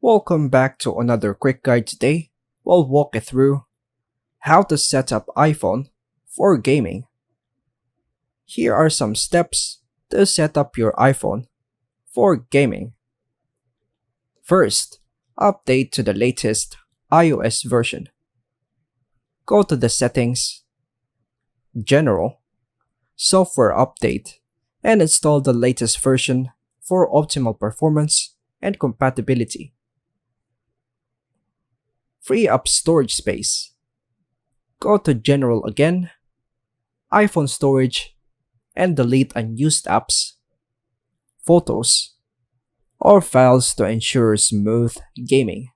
Welcome back to another quick guide today. We'll walk you through how to set up iPhone for gaming. Here are some steps to set up your iPhone for gaming. First, update to the latest iOS version. Go to the Settings, General, Software Update, and install the latest version for optimal performance and compatibility. Free up storage space. Go to General again, iPhone Storage, and delete unused apps, photos, or files to ensure smooth gaming.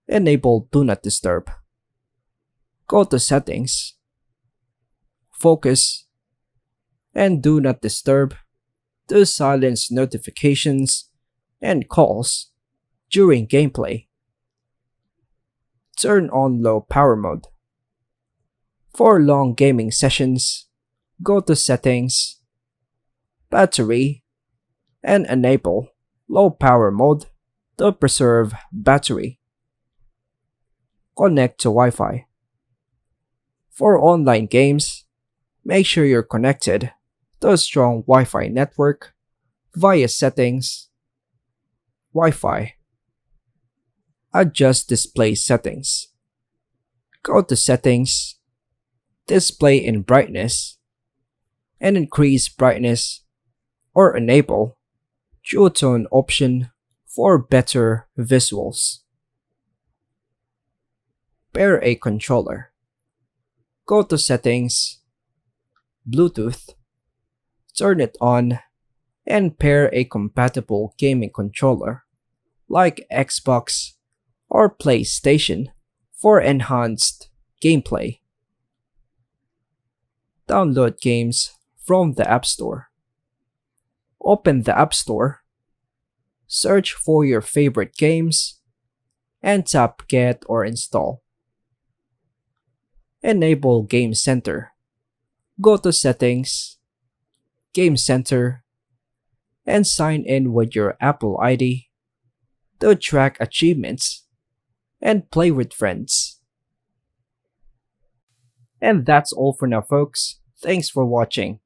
Enable Do Not Disturb. Go to Settings, Focus, and Do Not Disturb to silence notifications and calls during gameplay. Turn on low power mode. For long gaming sessions, go to Settings, Battery, and enable low power mode to preserve battery. Connect to Wi-Fi. For online games, make sure you're connected to a strong Wi-Fi network via Settings, Wi-Fi. Adjust display settings. Go to Settings, Display in Brightness, and increase brightness or enable duotone option for better visuals. Pair a controller. Go to Settings, Bluetooth, turn it on, and pair a compatible gaming controller like Xbox or PlayStation for enhanced gameplay. Download games from the App Store. Open the App Store, search for your favorite games, and tap Get or Install. Enable Game Center. Go to Settings, Game Center, and sign in with your Apple ID to track achievements and play with friends. And that's all for now, folks. Thanks for watching.